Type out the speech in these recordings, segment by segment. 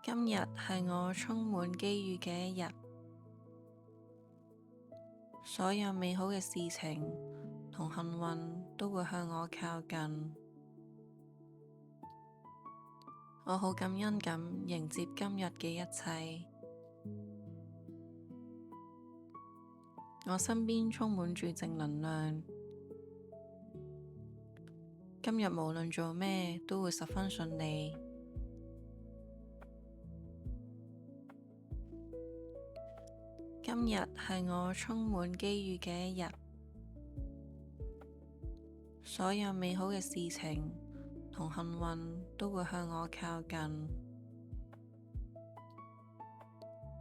今日係我充滿機遇嘅一日，所有美好嘅事情同幸運都會向我靠近。我好感恩咁迎接今日嘅一切。我身邊充滿住正能量。今日無論做咩都會十分順利。今日係我充滿機遇嘅一日，所有美好嘅事情同幸運都會向我靠近。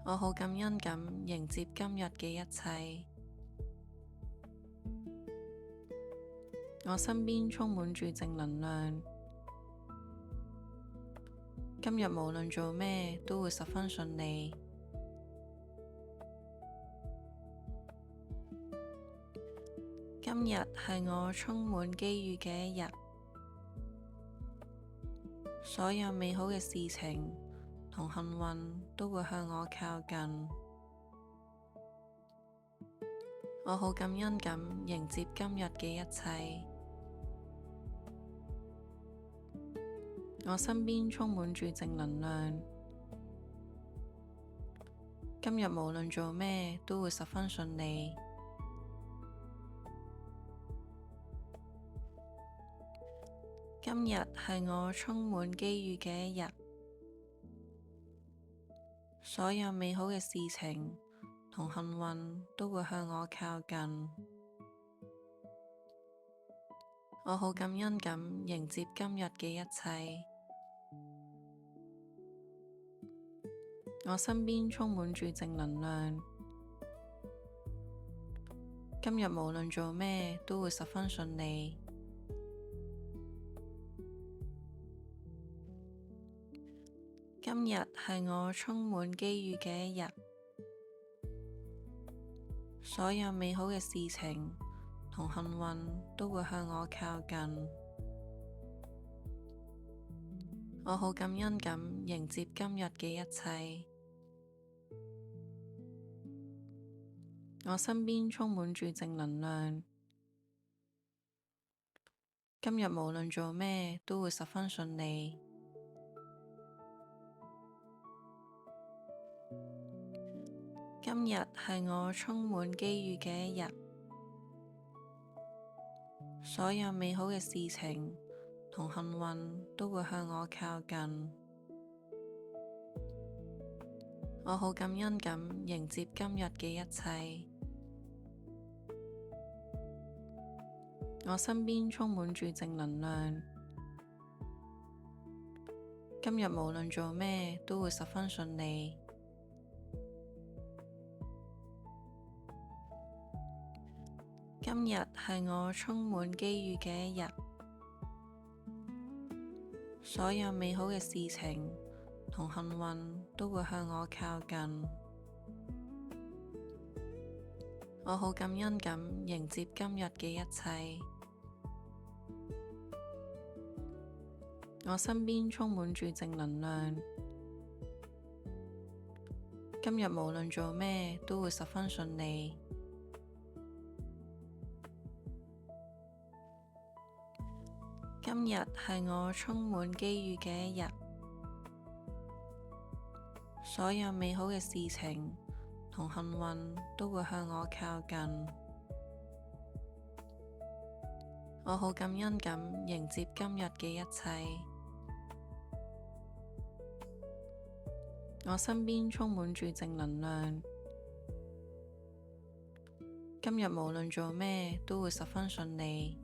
我好感恩咁迎接今日嘅一切。我身邊充滿住正能量。今日無論做咩都會十分順利。今日係我充滿機遇嘅一日，所有美好嘅事情同幸運都會向我靠近。我好感恩咁迎接今日嘅一切。我身邊充滿住正能量。今日無論做咩都會十分順利。今日係我充滿機遇嘅一日，所有美好嘅事情同幸運都會向我靠近。我好感恩咁迎接今日嘅一切。我身邊充滿住正能量。今日無論做咩都會十分順利。今日係我充滿機遇嘅一日，所有美好嘅事情同幸運都會向我靠近。我好感恩咁迎接今日嘅一切。我身邊充滿住正能量。今日無論做咩都會十分順利。今日係我充滿機遇嘅一日，所有美好嘅事情同幸運都會向我靠近。我好感恩咁迎接今日嘅一切。我身邊充滿住正能量。今日無論做咩都會十分順利。今日係我充滿機遇嘅一日，所有美好嘅事情同幸運都會向我靠近。我好感恩咁迎接今日嘅一切。我身邊充滿住正能量。今日無論做咩都會十分順利。今日係我充滿機遇嘅一日，所有美好嘅事情同幸運都會向我靠近。我好感恩咁迎接今日嘅一切。我身邊充滿住正能量。今日無論做咩都會十分順利。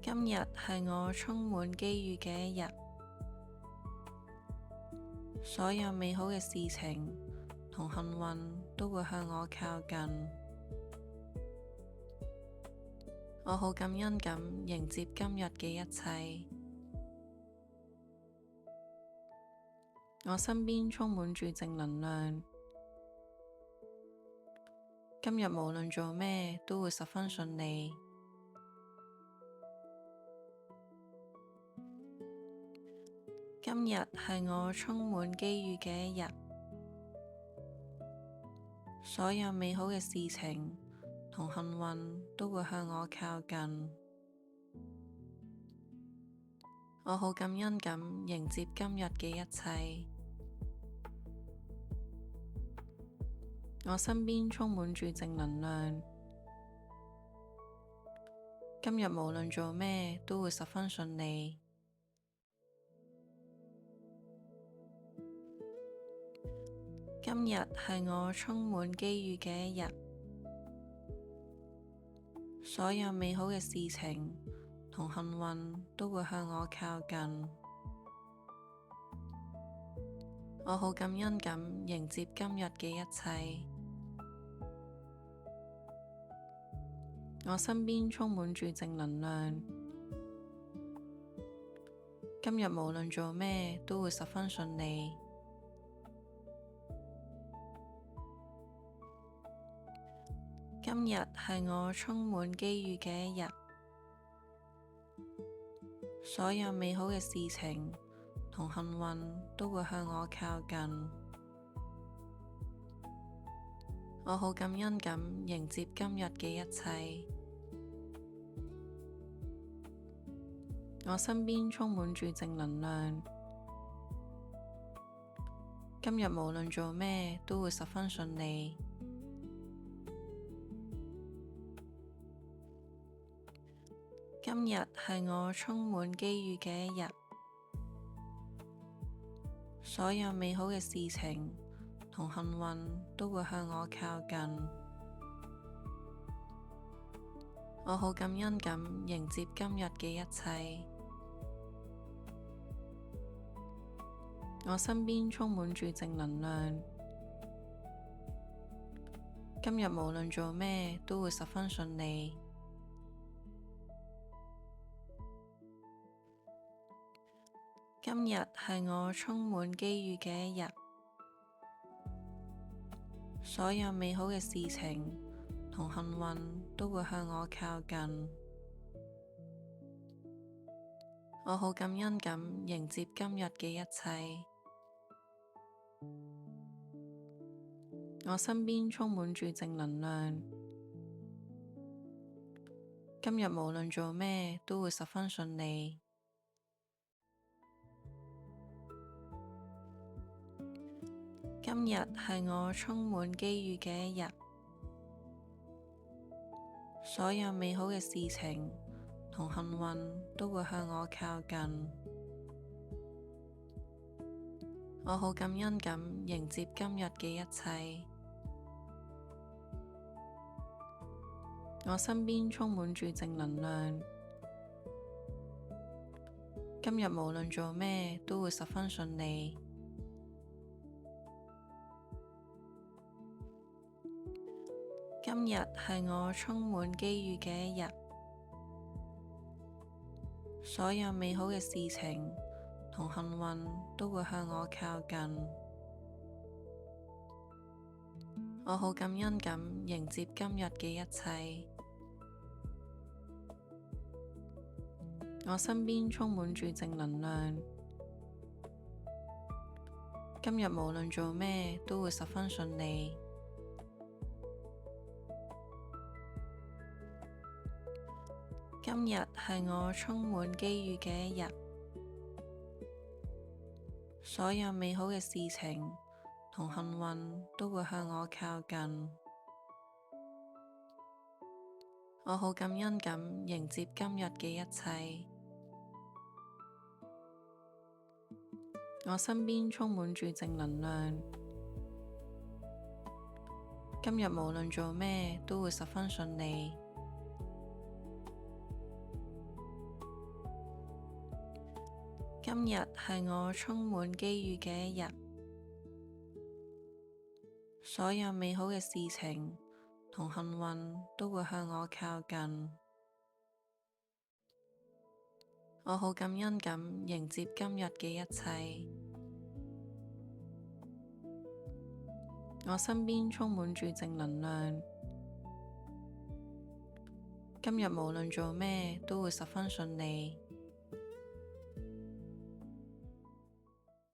今日係我充滿機遇嘅一日，所有美好嘅事情同幸運都會向我靠近。我好感恩咁迎接今日嘅一切。我身邊充滿住正能量。今日無論做咩都會十分順利。今日係我充滿機遇嘅一日，所有美好嘅事情同幸運都會向我靠近。我好感恩咁迎接今日嘅一切。我身邊充滿住正能量。今日無論做咩都會十分順利。今日係我充滿機遇嘅一日，所有美好嘅事情同幸運都會向我靠近。我好感恩咁迎接今日嘅一切。我身邊充滿住正能量。今日無論做咩都會十分順利。今日係我充滿機遇嘅一日，所有美好嘅事情同幸運都會向我靠近。我好感恩咁迎接今日嘅一切。我身邊充滿住正能量。今日無論做咩都會十分順利。今日係我充滿機遇嘅一日，所有美好嘅事情同幸運都會向我靠近。我好感恩咁迎接今日嘅一切。我身邊充滿住正能量。今日無論做咩都會十分順利。今日係我充滿機遇嘅一日，所有美好嘅事情同幸運都會向我靠近。我好感恩咁迎接今日嘅一切。我身邊充滿住正能量。今日無論做咩都會十分順利。今日係我充滿機遇嘅一日，所有美好嘅事情同幸運都會向我靠近。我好感恩咁迎接今日嘅一切。我身邊充滿住正能量。今日無論做咩都會十分順利。今日係我充滿機遇嘅一日，所有美好嘅事情同幸運都會向我靠近。我好感恩咁迎接今日嘅一切。我身邊充滿住正能量。今日無論做咩都會十分順利。今日係我充滿機遇嘅一日，所有美好嘅事情同幸運都會向我靠近。我好感恩咁迎接今日嘅一切。我身邊充滿住正能量。今日無論做咩都會十分順利。今日係我充滿機遇嘅一日，所有美好嘅事情同幸運都會向我靠近。我好感恩咁迎接今日嘅一切。我身邊充滿住正能量。今日無論做咩都會十分順利。